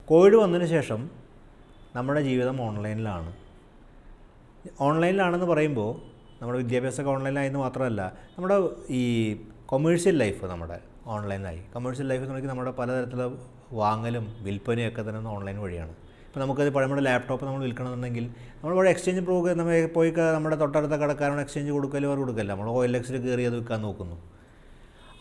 Covid വന്നതിന് ശേഷം നമ്മുടെ ജീവിതം ഓൺലൈനിലാണ്. ഓൺലൈനിലാണെന്ന് പറയുമ്പോൾ നമ്മുടെ വിദ്യാഭ്യാസമൊക്കെ ഓൺലൈനിലായെന്ന് മാത്രമല്ല, നമ്മുടെ ഈ കൊമേഴ്ഷ്യൽ ലൈഫ് നമ്മുടെ ഓൺലൈനിലായി. കൊമേഴ്ഷ്യൽ ലൈഫ് എന്ന് പറഞ്ഞാൽ നമ്മുടെ പലതരത്തിലുള്ള വാങ്ങലും വിൽപ്പനയും ഒക്കെ തന്നെ ഓൺലൈൻ വഴിയാണ്. ഇപ്പോൾ നമുക്കത് നമ്മുടെ ലാപ്ടോപ്പ് നമ്മൾ വിൽക്കണമെന്നുണ്ടെങ്കിൽ നമ്മളിവിടെ എക്സ്ചേഞ്ച് പ്രൂവ് നമ്മൾ പോയി നമ്മുടെ തൊട്ടടുത്ത കടക്കാരോട് എക്സ്ചേഞ്ച് കൊടുക്കലും അവർ കൊടുക്കല്ല, നമ്മൾ OLX കയറി അത് വിൽക്കാൻ നോക്കുന്നു.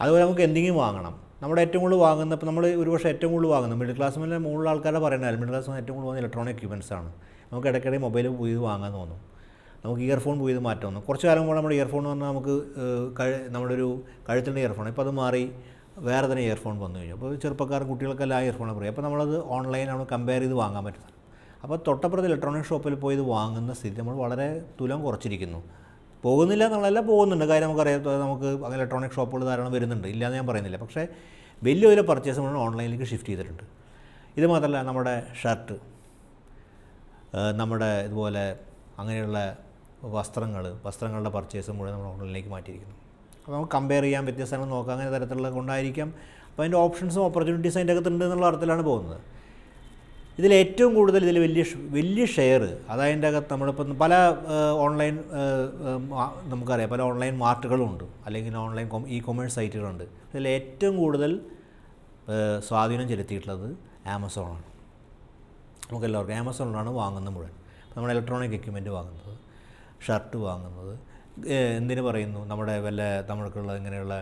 അതുപോലെ നമുക്ക് എന്തെങ്കിലും വാങ്ങണം, നമ്മുടെ ഏറ്റവും കൂടുതൽ വാങ്ങുന്ന, ഇപ്പോൾ നമ്മൾ ഒരുപക്ഷെ ഏറ്റവും കൂടുതൽ വാങ്ങുന്നത് മിഡിൽ ക്ലാസ് മുകളിലുള്ള ആൾക്കാരെ പറയുന്നത്, മിഡിൽ ക്ലാസ് ഏറ്റവും കൂടുതൽ ഇലക്ട്രോണിക് എക്യുപ്മെൻറ്റ്സ് ആണ്. നമുക്ക് ഇടയ്ക്കിടെ മൊബൈൽ പുതിയത് വാങ്ങാൻ തോന്നും, നമുക്ക് ഇയർഫോൺ പുതിയത് മാറ്റം തോന്നും. കുറച്ച് കാലം കൊണ്ട് നമ്മുടെ ഇയർഫോൺ എന്ന് പറഞ്ഞാൽ നമുക്ക് നമ്മുടെ ഒരു കഴുത്തിൻ്റെ ഇയർഫോൺ, ഇപ്പോൾ അത് മാറി വേറെ തന്നെ ഇയർഫോൺ വന്നു കഴിഞ്ഞു. അപ്പോൾ ചെറുപ്പക്കാർ കുട്ടികൾക്കെല്ലാം ആ ഇയർഫോൺ പറയും. അപ്പോൾ നമ്മളത് ഓൺലൈനാണ് കമ്പയർ ചെയ്ത് വാങ്ങാൻ പറ്റുന്നത്. അപ്പോൾ തൊട്ടപ്പുറത്ത് ഇലക്ട്രോണിക് ഷോപ്പിൽ പോയി ഇത് വാങ്ങുന്ന സ്ഥിതി നമ്മൾ വളരെ തുലം കുറച്ചിരിക്കുന്നു. പോകുന്നില്ല എന്നുള്ളതല്ല, പോകുന്നുണ്ട്. കാര്യം നമുക്കറിയാം, നമുക്ക് അങ്ങനെ ഇലക്ട്രോണിക് ഷോപ്പുകൾ ധാരാളം വരുന്നുണ്ട്, ഇല്ലയെന്ന് ഞാൻ പറയുന്നില്ല. പക്ഷേ വലിയൊരു പർച്ചേസ് നമ്മൾ ഓൺലൈനിലേക്ക് ഷിഫ്റ്റ് ചെയ്തിട്ടുണ്ട്. ഇത് മാത്രമല്ല, നമ്മുടെ ഷർട്ട്, നമ്മുടെ ഇതുപോലെ അങ്ങനെയുള്ള വസ്ത്രങ്ങളുടെ പർച്ചേസ് മുഴുവൻ നമ്മൾ ഓൺലൈനിലേക്ക് മാറ്റിയിരിക്കുന്നു. അപ്പോൾ നമുക്ക് കമ്പയർ ചെയ്യാൻ, വ്യത്യസ്തങ്ങൾ നോക്കാം, അങ്ങനെ തരത്തിലുള്ള കൊണ്ടായിരിക്കാം. അപ്പോൾ അതിൻ്റെ ഓപ്ഷൻസും ഓപ്പർച്യൂണിറ്റീസ് അതിൻ്റെ അകത്തുണ്ട് എന്നുള്ള അർത്ഥത്തിലാണ് പോകുന്നത്. ഇതിലേറ്റവും കൂടുതൽ വലിയ ഷെയർ അതതിൻ്റെ അകത്ത് നമ്മളിപ്പോൾ പല ഓൺലൈൻ നമുക്കറിയാം, പല ഓൺലൈൻ മാർട്ടുകളുണ്ട്, അല്ലെങ്കിൽ ഓൺലൈൻ കൊമേഴ്സ് സൈറ്റുകളുണ്ട്. ഇതിലേറ്റവും കൂടുതൽ സ്വാധീനം ചെലുത്തിയിട്ടുള്ളത് ആമസോണാണ്. നമുക്കെല്ലാവർക്കും ആമസോണിലാണ് വാങ്ങുന്നത് മുഴുവൻ. നമ്മൾ ഇലക്ട്രോണിക് എക്യുപ്മെൻറ്റ് വാങ്ങുന്നത്, ഷർട്ട് വാങ്ങുന്നത്, എന്തിനു പറയുന്നു, നമ്മുടെ നമ്മൾക്കുള്ള ഇങ്ങനെയുള്ള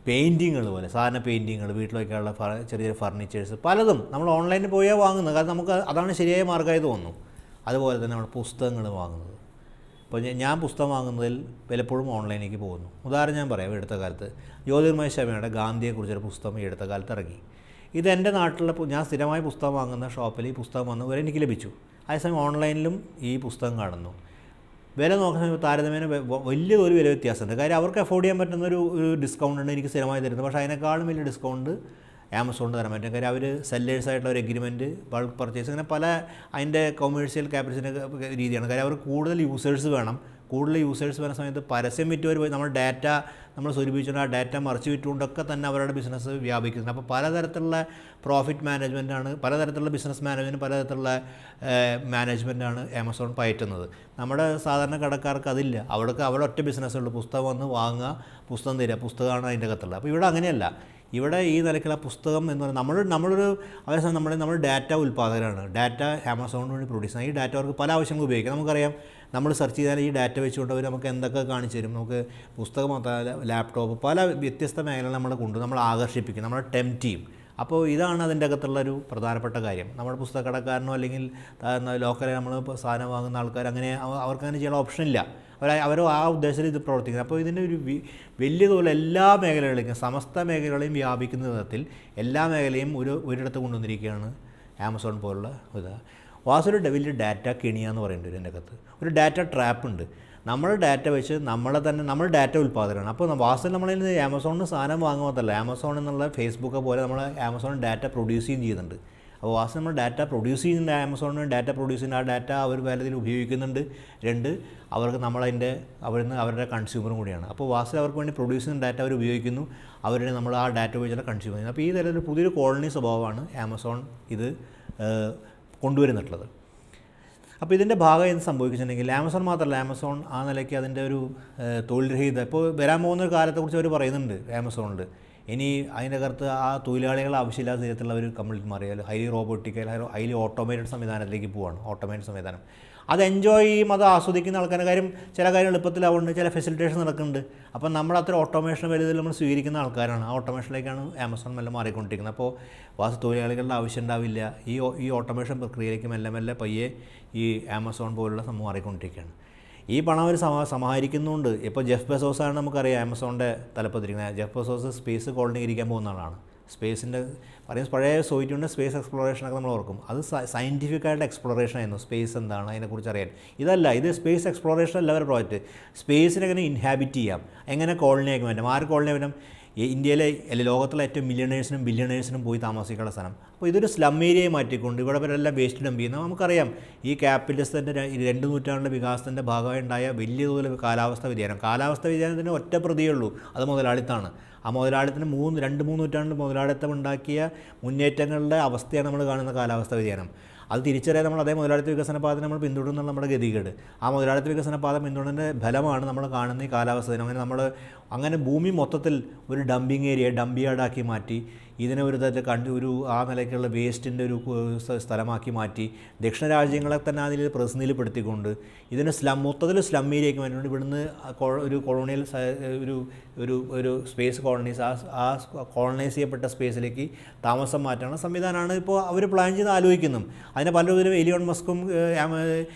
പെയിൻറ്റിങ്ങൾ പോലെ, സാധാരണ പെയിൻറ്റിങ്ങൾ, വീട്ടിൽ വയ്ക്കാനുള്ള ചെറിയ ഫർണിച്ചേഴ്സ് പലതും നമ്മൾ ഓൺലൈനിൽ പോയാൽ വാങ്ങുന്നത്. കാരണം നമുക്ക് അതാണ് ശരിയായ മാർഗ്ഗമായി തോന്നുന്നു. അതുപോലെ തന്നെ നമ്മൾ പുസ്തകങ്ങൾ വാങ്ങുന്നത്. ഇപ്പോൾ ഞാൻ പുസ്തകം വാങ്ങുന്നതിൽ പലപ്പോഴും ഓൺലൈനിലേക്ക് പോകുന്നു. ഉദാഹരണം ഞാൻ പറയാം. എടുത്ത കാലത്ത് ജ്യോതിർമയ ശർമ്മയുടെ ഗാന്ധിയെക്കുറിച്ചൊരു പുസ്തകം ഈ അടുത്ത കാലത്ത് ഇറങ്ങി. ഇത് എൻ്റെ നാട്ടിലെ ഞാൻ സ്ഥിരമായി പുസ്തകം വാങ്ങുന്ന ഷോപ്പിൽ ഈ പുസ്തകം വന്ന് വരെ എനിക്ക് ലഭിച്ചു. അതേസമയം ഓൺലൈനിലും ഈ പുസ്തകം കാണുന്നു. വില നോക്കുന്ന സമയത്ത് താരതമ്യേന വലിയൊരു വില വ്യത്യാസമുണ്ട്. കാര്യം അവർക്ക് അഫോർഡ് ചെയ്യാൻ പറ്റുന്നൊരു ഡിസ്കൗണ്ട് ഉണ്ട് എനിക്ക് സ്ഥിരമായി തരുന്നത്. പക്ഷേ അതിനേക്കാളും വലിയ ഡിസ്കൗണ്ട് ആമസോണിൽ തരാൻ പറ്റും. കാര്യം അവർ സെല്ലേഴ്സായിട്ടുള്ള ഒരു എഗ്രിമെൻറ്റ്, ബൾക്ക് പർച്ചേസ്, അങ്ങനെ പല അതിൻ്റെ കൊമേഴ്ഷ്യൽ ക്യാപിറ്റലിൻ്റെ രീതിയാണ്. കാര്യം അവർ കൂടുതൽ യൂസേഴ്സ് വേണം. വരുന്ന സമയത്ത് പരസ്യം വിറ്റവർ നമ്മുടെ ഡാറ്റ നമ്മൾ സ്വരൂപിച്ചുകൊണ്ട് ആ ഡാറ്റ മറിച്ച് വിറ്റുകൊണ്ടൊക്കെ തന്നെ അവരുടെ ബിസിനസ് വ്യാപിക്കുന്നുണ്ട്. അപ്പോൾ പലതരത്തിലുള്ള പ്രോഫിറ്റ് മാനേജ്മെൻറ്റാണ്, പലതരത്തിലുള്ള ബിസിനസ് മാനേജ്മെൻറ്റ്, പലതരത്തിലുള്ള മാനേജ്മെൻറ്റാണ് ആമസോൺ പയറ്റുന്നത്. നമ്മുടെ സാധാരണ കടക്കാർക്ക് അതില്ല. അവിടെ ഒറ്റ ബിസിനസ്സുള്ളൂ, പുസ്തകം വന്ന് വാങ്ങുക, പുസ്തകം തരിക, പുസ്തകമാണ് അതിൻ്റെ അകത്തുള്ളത്. അപ്പോൾ ഇവിടെ അങ്ങനെയല്ല. ഇവിടെ ഈ നിലയ്ക്കുള്ള പുസ്തകം എന്ന് പറഞ്ഞാൽ നമ്മളൊരു അവസരം നമ്മൾ ഡാറ്റ ഉൽപ്പാദകരാണ്. ഡാറ്റ ആമസോണിന് വേണ്ടി പ്രൊഡ്യൂസ് ചെയ്യുന്നത്. ഈ ഡാറ്റ അവർക്ക് പല ആവശ്യങ്ങൾ ഉപയോഗിക്കാം. നമുക്കറിയാം, നമ്മൾ സെർച്ച് ചെയ്താൽ ഈ ഡാറ്റ വെച്ചുകൊണ്ട് അവർ നമുക്ക് എന്തൊക്കെ കാണിച്ചു തരും. നമുക്ക് പുസ്തകം മാത്രമല്ല, ലാപ്ടോപ്പ്, പല വ്യത്യസ്ത മേഖലകൾ നമ്മൾ ആകർഷിപ്പിക്കും, നമ്മളെ ടെംപ്റ്റ് ചെയ്യും. അപ്പോൾ ഇതാണ് അതിൻ്റെ അകത്തുള്ളൊരു പ്രധാനപ്പെട്ട കാര്യം. നമ്മുടെ പുസ്തകക്കടക്കാരനോ അല്ലെങ്കിൽ ലോക്കലിൽ നമ്മൾ സാധനം വാങ്ങുന്ന ആൾക്കാർ അങ്ങനെ അവർക്കങ്ങനെ ചെയ്യാനുള്ള ഓപ്ഷനില്ല. അവർ ആ ഉദ്ദേശത്തിൽ ഇത് പ്രവർത്തിക്കുന്നത്. അപ്പോൾ ഇതിൻ്റെ ഒരു വലിയ തോതിൽ എല്ലാ മേഖലകളിലേക്കും, സമസ്ത മേഖലകളെയും വ്യാപിക്കുന്ന വിധത്തിൽ എല്ലാ മേഖലയും ഒരിടത്ത് കൊണ്ടുവന്നിരിക്കുകയാണ് ആമസോൺ പോലുള്ള ഇത്. വാസൊരു വലിയ ഡാറ്റ കെണിയാന്ന് പറയുന്നുണ്ട് ഇതിൻ്റെ അകത്ത്. ഒരു ഡാറ്റ ട്രാപ്പ് ഉണ്ട്. നമ്മൾ ഡാറ്റ വെച്ച് നമ്മൾ ഡാറ്റ ഉൽപ്പാദനമാണ്. അപ്പോൾ വാസ്തവത്തിൽ നമ്മളിൽ നിന്ന് ആമസോണിന് സാധനം വാങ്ങുന്നതല്ല, ആമസോൺ എന്നുള്ള ഫേസ്ബുക്ക് പോലെ നമ്മൾ ആമസോൺ ഡാറ്റ പ്രൊഡ്യൂസ് ചെയ്യുന്നുണ്ട്. അപ്പോൾ വാസ്തവം നമ്മൾ ഡാറ്റ പ്രൊഡ്യൂസ് ചെയ്യുന്നുണ്ട്, ആമസോണിന് ഡാറ്റ പ്രൊഡ്യൂസ് ചെയ്യുന്ന ആ ഡാറ്റ അവർ വേലത്തിൽ ഉപയോഗിക്കുന്നുണ്ട്. രണ്ട്, അവർക്ക് അവരുടെ കൺസ്യൂമറും കൂടിയാണ്. അപ്പോൾ വാസ്തവം അവർക്ക് വേണ്ടി പ്രൊഡ്യൂസ് ചെയ്യുന്ന ഡാറ്റ അവർ ഉപയോഗിക്കുന്നു, നമ്മൾ ആ ഡാറ്റ ഉപയോഗിച്ചാൽ കൺസ്യൂം ചെയ്യുന്നത്. അപ്പോൾ ഈ തരത്തിൽ പുതിയൊരു കോളനി സ്വഭാവമാണ് ആമസോൺ ഇത് കൊണ്ടുവരുന്നിട്ടുള്ളത്. അപ്പോൾ ഇതിൻ്റെ ഭാഗം എന്ത് സംഭവിച്ചിട്ടുണ്ടെങ്കിൽ ആമസോൺ മാത്രമല്ല, ആമസോൺ ആ നിലയ്ക്ക് അതിൻ്റെ ഒരു തൊഴിൽ രഹിത ഇപ്പോൾ വരാൻ പോകുന്ന ഒരു കാലത്തെക്കുറിച്ച് അവർ പറയുന്നുണ്ട് ആമസോണിൽ. ഇനി അതിൻ്റെ അകത്ത് ആ തൊഴിലാളികൾ ആവശ്യമില്ലാത്ത തരത്തിലുള്ള ഒരു കംപ്ലീറ്റ് മാറിയാൽ ഹൈലി റോബോട്ടിക്കൽ, ഹൈലി ഓട്ടോമേറ്റഡ് സംവിധാനത്തിലേക്ക് പോവുകയാണ്. ഓട്ടോമേറ്റഡ് സംവിധാനം അത് എൻജോയ് ചെയ്യും, അത് ആസ്വദിക്കുന്ന ആൾക്കാരുടെ കാര്യം. ചില കാര്യം എളുപ്പത്തിലാവുന്നുണ്ട്, ചില ഫെസിലിറ്റേഷൻ നടക്കുന്നുണ്ട്. അപ്പം നമ്മൾ അത്ര ഓട്ടോമേഷൻ വലുതിൽ നമ്മൾ സ്വീകരിക്കുന്ന ആൾക്കാരാണ്. ആ ഓട്ടോമേഷനിലേക്കാണ് ആമസോൺ മെല്ലെ മാറിക്കൊണ്ടിരിക്കുന്നത്. അപ്പോൾ തൊഴിലാളികളുടെ ആവശ്യം ഉണ്ടാവില്ല. ഈ ഓട്ടോമേഷൻ പ്രക്രിയയിലേക്ക് മെല്ലെ പയ്യെ ഈ ആമസോൺ പോലുള്ള സംഭവം മാറിക്കൊണ്ടിരിക്കുകയാണ്. ഈ പണം അവർ സമാഹരിക്കുന്നുണ്ട്. ഇപ്പോൾ ജെഫ് ബെസോസാണ് നമുക്കറിയാം ആമസോണിൻ്റെ തലപ്പത്തിരിക്കുന്നത്. ജെഫ് ബെസോസ് സ്പേസ് കോളനിയിരിക്കാൻ പോകുന്ന ആളാണ്. സ്പേസിൻ്റെ പറയുന്നത് പഴയ സോയിറ്റുണ്ട് സ്പേസ് എക്സ്പ്ലോറേഷനൊക്കെ നമ്മൾ ഓർക്കും. അത് സയൻറ്റിഫിക്കായിട്ട് എക്സ്പ്ലോറേഷൻ ആയിരുന്നു. സ്പേസ് എന്താണ് അതിനെക്കുറിച്ച് അറിയാൻ. ഇത് സ്പേസ് എക്സ്പ്ലോറേഷൻ അല്ല അവരുടെ പ്രോജക്റ്റ്. സ്പേസിനെ എങ്ങനെ ഇൻഹാബിറ്റ് ചെയ്യാം, എങ്ങനെ കോളനി ആക്കി മാറ്റാം, ആര് കോളനി ആക്കാം. ഇന്ത്യയിലെ ലോകത്തിലെ ഏറ്റവും മില്യണേഴ്സിനും ബില്യണേഴ്സിനും പോയി താമസിക്കാനുള്ള സ്ഥലം. അപ്പോൾ ഇതൊരു സ്ലം ഏരിയയെ മാറ്റിക്കൊണ്ട് ഇവിടെ വരെല്ലാം വേസ്റ്റ് ഡംപ് ചെയ്യുന്നത് നമുക്കറിയാം. ഈ ക്യാപിറ്റലിസത്തിൻ്റെ 2 നൂറ്റാണ്ടിലെ വികാസത്തിൻ്റെ ഭാഗമായി ഉണ്ടായ വലിയ തോതിൽ കാലാവസ്ഥാ വ്യതിയാനത്തിന് ഒറ്റ പ്രതിയേ ഉള്ളൂ, അത് മുതലാളിത്തമാണ്. ആ മുതലാളിത്തത്തിന് 2-3 നൂറ്റാണ്ട് മുതലാളിത്തം ഉണ്ടാക്കിയ മുന്നേറ്റങ്ങളുടെ അവസ്ഥയാണ് നമ്മൾ കാണുന്ന കാലാവസ്ഥാ വ്യതിയാനം. അത് തിരിച്ചറിയാൻ നമ്മൾ അതേ മുതലാളിത്ത വികസന പാത നമ്മൾ പിന്തുടരുന്നുള്ള നമ്മുടെ ഗതികേട്. ആ മുതലാളിത്ത വികസന പാത പിന്തുടരുന്നതിൻ്റെ ഫലമാണ് നമ്മൾ കാണുന്ന ഈ കാലാവസ്ഥ. അങ്ങനെ ഭൂമി മൊത്തത്തിൽ ഒരു ഡംപിങ് ഏരിയ, ഡംപ് യാർഡാക്കി മാറ്റി, ഇതിനെ ഒരു തരത്തിൽ ആ നിലയ്ക്കുള്ള വേസ്റ്റിൻ്റെ ഒരു സ്ഥലമാക്കി മാറ്റി, ദക്ഷിണ രാജ്യങ്ങളെ തന്നെ അതിൽ പ്രതിസന്ധിയിൽപ്പെടുത്തിക്കൊണ്ട് ഇതിനെ മൊത്തത്തിൽ സ്ലം ഏരിയയ്ക്ക് മാറ്റിക്കൊണ്ട് ഇവിടുന്ന് ഒരു കൊളോണിയൽ ഒരു സ്പേസ് കോളനീസ്, ആ കോളനൈസ് ചെയ്യപ്പെട്ട സ്പേസിലേക്ക് താമസം മാറ്റാനുള്ള സംവിധാനമാണ് ഇപ്പോൾ അവർ പ്ലാൻ ചെയ്ത് ആലോചിക്കുന്നു. അതിനെ പലരും എലിയോൺ മസ്കും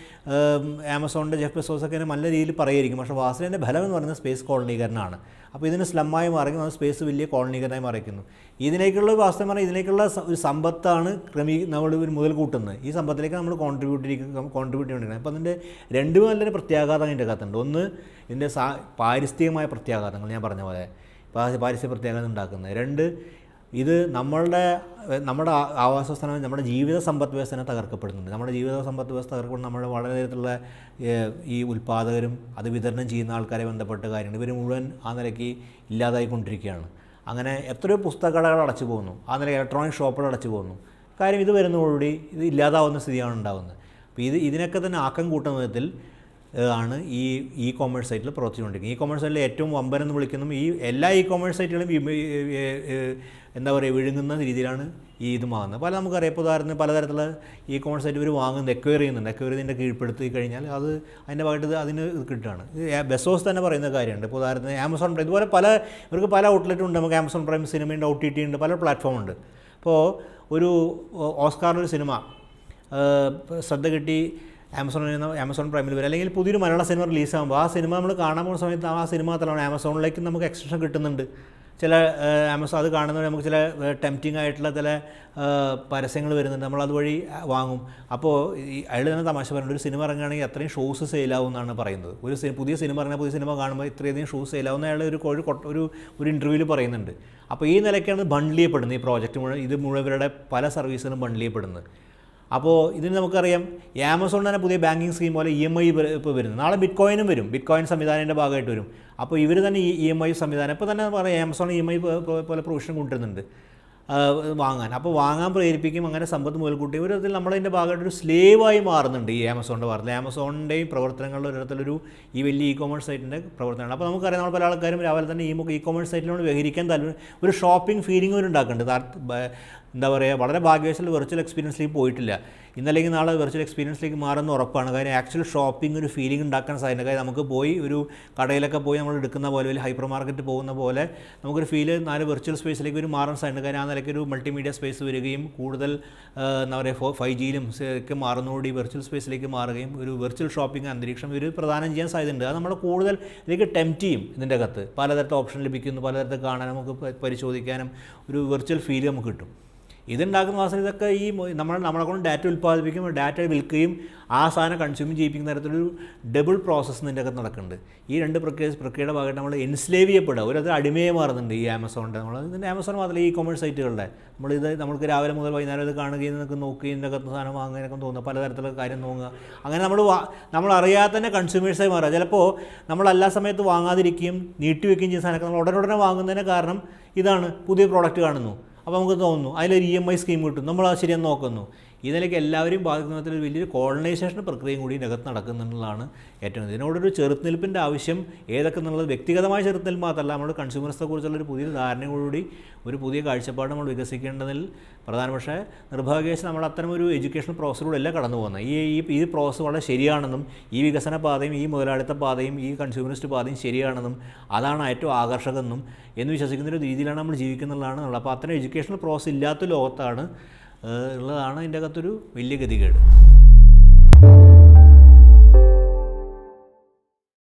ആമസോണിൻ്റെ ജെഫ് ബെസോസൊക്കെ നല്ല രീതിയിൽ പറയുമായിരിക്കും. പക്ഷേ വാസ്തവത്തിൻ്റെ ഫലം എന്ന് പറയുന്നത് സ്പേസ് കോളനീകരണമാണ്. അപ്പോൾ ഇതിന് സ്ലമ്മായി മാറിക്കുന്നു, അത് സ്പേസ് വലിയ കോളനീകരണമായി മറിക്കുന്നു. ഇതിലേക്കുള്ള വാസ്തവം പറഞ്ഞാൽ ഇതിലേക്കുള്ള ഒരു സമ്പത്താണ് നമ്മൾ മുതൽ കൂട്ടുന്നത്. ഈ സമ്പത്തിലേക്ക് നമ്മൾ കോൺട്രിബ്യൂട്ട് ചെയ്യേണ്ടിയിരിക്കുന്നത്. അപ്പോൾ അതിൻ്റെ രണ്ടും നല്ലൊരു പ്രത്യാഘാതം അതിൻ്റെ അകത്തുണ്ട്. ഒന്ന് ഇതിൻ്റെ പാരിസ്ഥിതികമായ പ്രത്യാഘാതങ്ങൾ, ഞാൻ പറഞ്ഞ പോലെ പാരിസ്ഥിതിക പ്രത്യാഘാതം ഉണ്ടാക്കുന്നത്. 2, ഇത് നമ്മുടെ ആവാസസ്ഥലം, നമ്മുടെ ജീവിത സമ്പദ് വ്യവസ്ഥനെ തകർക്കപ്പെടുന്നുണ്ട്. നമ്മുടെ ജീവിത സമ്പദ് വ്യവസ്ഥ തകർക്കപ്പെടുന്ന നമ്മുടെ വളരെ തരത്തിലുള്ള ഈ ഉൽപ്പാദകരും അത് വിതരണം ചെയ്യുന്ന ആൾക്കാരെ ബന്ധപ്പെട്ട കാര്യങ്ങൾ ഇവർ മുഴുവൻ ആ നിലയ്ക്ക് ഇല്ലാതായിക്കൊണ്ടിരിക്കുകയാണ്. അങ്ങനെ എത്രയോ പുസ്തകക്കടകൾ അടച്ചു പോകുന്നു, ആ നിലയ്ക്ക് ഇലക്ട്രോണിക് ഷോപ്പുകൾ അടച്ചു പോകുന്നു. കാര്യം ഇത് വരുന്നതോടുകൂടി ഇത് ഇല്ലാതാവുന്ന സ്ഥിതിയാണ് ഉണ്ടാകുന്നത്. അപ്പോൾ ഇതിനൊക്കെ തന്നെ ആക്കം കൂട്ടുന്ന വിധത്തിൽ ആണ് ഈ കോമേഴ്സ് സൈറ്റിൽ പ്രവർത്തിച്ചുകൊണ്ടിരിക്കുന്നത്. കോമേഴ്സ് സൈറ്റിൽ ഏറ്റവും വമ്പനെന്ന് വിളിക്കുന്നതും എല്ലാ കോമേഴ്സ് സൈറ്റുകളും എന്താ പറയുക, വിഴുങ്ങുന്ന രീതിയിലാണ് ഇത് വാങ്ങുന്നത്. നമുക്കറിയാം, ഇപ്പോൾ ഉദാഹരണത്തിന് പലതരത്തിലുള്ള കോമേഴ്സ് സൈറ്റ് ഇവർ വാങ്ങുന്നത് എക്വയർ ചെയ്യുന്നതിൻ്റെ കീഴ്പ്പെടുത്തി കഴിഞ്ഞാൽ അത് അതിൻ്റെ ഭാഗത്ത് അതിന് കിട്ടുകയാണ്. ബെസോസ് തന്നെ പറയുന്ന കാര്യമുണ്ട്. ഇപ്പോൾ ഉദാഹരണത്തിന് ആമസോൺ പ്രൈം, ഇതുപോലെ ഇവർക്ക് പല ഔട്ട്ലെറ്റും ഉണ്ട്. നമുക്ക് ആമസോൺ പ്രൈം സിനിമയുണ്ട്, OTT ഉണ്ട്, പല പ്ലാറ്റ്ഫോമുണ്ട്. അപ്പോൾ ഒരു ഓസ്കാറിൻ്റെ ഒരു സിനിമ ശ്രദ്ധ കിട്ടി ആമസോൺ പ്രൈമിൽ വരും, അല്ലെങ്കിൽ പുതിയൊരു മലയാള സിനിമ റിലീസാകുമ്പോൾ ആ സിനിമ നമ്മൾ കാണാൻ പോകുന്ന സമയത്ത് ആ സിനിമ മാത്രമാണ് ആമസോണിലേക്ക് നമുക്ക് എക്സ്റ്റൻഷൻ കിട്ടുന്നുണ്ട്. ചില ആമസോൺ അത് കാണുന്നവരെ നമുക്ക് ചില ടെംപ്റ്റിംഗ് ആയിട്ടുള്ള ചില പരസ്യങ്ങൾ വരുന്നുണ്ട്, നമ്മൾ അതുവഴി വാങ്ങും. അപ്പോൾ അയാൾ തന്നെ തമാശ പറയുന്നത്, ഒരു സിനിമ ഇറങ്ങുകയാണെങ്കിൽ അത്രയും ഷോസ് സെയിലാവും എന്നാണ് പറയുന്നത്. പുതിയ സിനിമ ഇറങ്ങുന്ന പുതിയ സിനിമ കാണുമ്പോൾ ഇത്രയധികം ഷോസ് സെയിലാവുന്ന അയാൾ ഒരു ഇൻ്റർവ്യൂവിൽ പറയുന്നുണ്ട്. അപ്പോൾ ഈ നിലയ്ക്കാണ് ബണ്ടിൽ ചെയ്യപ്പെടുന്നത് ഈ പ്രോജക്റ്റ് മുഴുവൻ. ഇത് മുഴുവൻ ഇവരുടെ പല സർവീസുകളും ബണ്ടിൽ ചെയ്യപ്പെടുന്നത്. അപ്പോൾ ഇതിന് നമുക്കറിയാം, ആമസോൺ തന്നെ പുതിയ ബാങ്കിങ് സ്കീം പോലെ EMI ഇപ്പോൾ വരുന്നത്. നാളെ ബിറ്റ്കോയിനും വരും, ബിറ്റ്കോയിൻ സംവിധാനത്തിൻ്റെ ഭാഗമായിട്ട് വരും. അപ്പോൾ ഇവർ തന്നെ EMI സംവിധാനം ഇപ്പോൾ തന്നെ പറയാം, ആമസോൺ EMI പോലെ പ്രൊവിഷൻ കൊണ്ടുവരുന്നുണ്ട് വാങ്ങാൻ. അപ്പോൾ വാങ്ങാൻ പ്രേരിപ്പിക്കും, അങ്ങനെ സമ്പത്ത് മുതൽക്കൂട്ടി ഒരു തരത്തിൽ നമ്മളതിൻ്റെ ഭാഗമായിട്ടൊരു സ്ലേവായി മാറുന്നുണ്ട് ഈ ആമസോണിൻ്റെ ഭാഗത്തിൽ. ആമസോണിൻ്റെയും പ്രവർത്തനങ്ങളുടെ ഒരു തരത്തിലൊരു ഈ വലിയ കോമേഴ്സ് സൈറ്റിൻ്റെ പ്രവർത്തനമാണ്. അപ്പോൾ നമുക്കറിയാം, നമ്മൾ പല ആൾക്കാരും രാവിലെ തന്നെ കോമേഴ്സ് സൈറ്റിനോട് വ്യവഹരിക്കാൻ താല്പര്യം, ഒരു ഷോപ്പിംഗ് ഫീലിംഗ് ഒരു ഉണ്ടാക്കുന്നുണ്ട്. എന്താ പറയുക, വളരെ ഭാഗ്യവശാൽ വെർച്വൽ എക്സ്പീരിയൻസിലേക്ക് പോയിട്ടില്ല. ഇന്നല്ലെങ്കിൽ നാളെ വെർച്വൽ എക്സ്പീരിയൻസിലേക്ക് മാറുന്ന ഉറപ്പാണ്. കാര്യം ആക്ച്വൽ ഷോപ്പിംഗ് ഒരു ഫീലിംഗ് ഉണ്ടാക്കാൻ സാധിക്കും. കാര്യം നമുക്ക് പോയി ഒരു കടയിലൊക്കെ പോയി നമ്മൾ എടുക്കുന്ന പോലെ, വലിയ ഹൈപ്പർ മാർക്കറ്റ് പോകുന്ന പോലെ നമുക്കൊരു ഫീല് 4 വെർച്വൽ സ്പേസിലേക്ക് ഒരു മാറാൻ സാധിക്കും. കാര്യം ആ നിലയ്ക്ക് ഒരു മൾട്ടിമീഡിയ സ്പേസ് വരികയും കൂടുതൽ എന്താ പറയുക 5Gയിലും ഒക്കെ മാറുന്നതോടെ വെർച്വൽ സ്പേസിലേക്ക് മാറുകയും ഒരു വെർച്വൽ ഷോപ്പിംഗ് അന്തരീക്ഷം ഒരു പ്രദാനം ചെയ്യാൻ സാധ്യതയുണ്ട്. അത് നമ്മൾ കൂടുതൽ ഇതിലേക്ക് ടെംപ്റ്റ് ചെയ്യും. ഇതിൻ്റെ അകത്ത് പലതരത്തെ ഓപ്ഷൻ ലഭിക്കുന്നു, പലതരത്തെ കാണാൻ നമുക്ക് പരിശോധിക്കാനും ഒരു വെർച്വൽ ഫീൽ നമുക്ക് കിട്ടും. ഇതുണ്ടാക്കുന്ന വാസന ഇതൊക്കെ നമ്മളെ കൊണ്ട് ഡാറ്റ ഉൽപ്പാദിപ്പിക്കും, ഡാറ്റ വിൽക്കുകയും ആ സാധനം കൺസ്യൂം ചെയ്യിപ്പിക്കുന്ന തരത്തിലൊരു ഡബിൾ പ്രോസസ്സ് ഇതിൻ്റെ അകത്ത് നടക്കുന്നുണ്ട്. ഈ രണ്ട് പ്രക്രിയയുടെ ഭാഗമായിട്ട് നമ്മൾ എൻസ്ലേവ് ചെയ്യപ്പെടുക, ഒരു അടിമയെ മാറുന്നുണ്ട് ഈ ആമസോണിൻ്റെ. ഇതിൻ്റെ ആമസോൺ മാത്രമല്ല, കോമേഴ്സ് സൈറ്റുകളുടെ നമ്മൾക്ക് രാവിലെ മുതൽ വൈകുന്നേരം ഇത് കാണുകയും നമുക്ക് നോക്കുകയും ഇതിൻ്റെ അകത്ത് സാധനം വാങ്ങാനൊക്കെ തോന്നുക, പലതരത്തിലുള്ള കാര്യം തോന്നുക. അങ്ങനെ നമ്മൾ അറിയാതെ തന്നെ കൺസ്യൂമേഴ്സായി മാറുക. ചിലപ്പോൾ നമ്മൾ എല്ലാ സമയത്ത് വാങ്ങാതിരിക്കുകയും നീട്ടിവെക്കുകയും ചെയ്യുന്ന സാധനമൊക്കെ നമ്മൾ ഉടനെ വാങ്ങുന്നതിന് കാരണം ഇതാണ്, പുതിയ പ്രോഡക്റ്റ് കാണുന്നു, അപ്പോൾ നമുക്ക് തോന്നുന്നു അതിലൊരു EMI സ്കീം കിട്ടും, നമ്മൾ അത് ശരിയെന്ന് നോക്കുന്നു. ഇതിലേക്ക് എല്ലാവരെയും ബാധിക്കുന്ന തരത്തിൽ വലിയൊരു കോളനൈസേഷൻ പ്രക്രിയയും കൂടി ഇതിനകത്ത് നടക്കുന്നുള്ളതാണ് ഏറ്റവും. ഇതിനോടൊരു ചെറുത്തുനിൽപ്പിൻ്റെ ആവശ്യം ഏതൊക്കെ എന്നുള്ളത് വ്യക്തിഗതമായ ചെറുത്തുനിൽപ്പ് മാത്രമല്ല, നമ്മുടെ കൺസ്യൂമേഴ്സിനെ കുറിച്ചുള്ളൊരു പുതിയൊരു ധാരണയോടുകൂടി ഒരു പുതിയ കാഴ്ചപ്പാട് നമ്മൾ വികസിക്കേണ്ടതിൽ പ്രധാന. പക്ഷേ നിർഭാഗ്യവശാൽ നമ്മൾ അത്തരമൊരു എഡ്യൂക്കേഷൻ പ്രോസസ്സിലൂടെ അല്ല കടന്നു പോകുന്നത്. ഈ പ്രോസസ്സ് വളരെ ശരിയാണെന്നും ഈ വികസന പാതയും ഈ മുതലാളിത്ത പാതയും ഈ കൺസ്യൂമറിസ്റ്റ് പാതയും ശരിയാണെന്നും അതാണ് ഏറ്റവും ആകർഷകമെന്നും എന്ന് വിശ്വസിക്കുന്ന ഒരു രീതിയിലാണ് നമ്മൾ ജീവിക്കുന്നുള്ളതാണ്. അപ്പോൾ അത്തരം എഡ്യൂക്കേഷണൽ പ്രോസസ്സ് ഇല്ലാത്ത ലോകത്താണ് ഉള്ളതാണ് ഇതിൻ്റെ അകത്തൊരു വലിയ ഗതികേട്.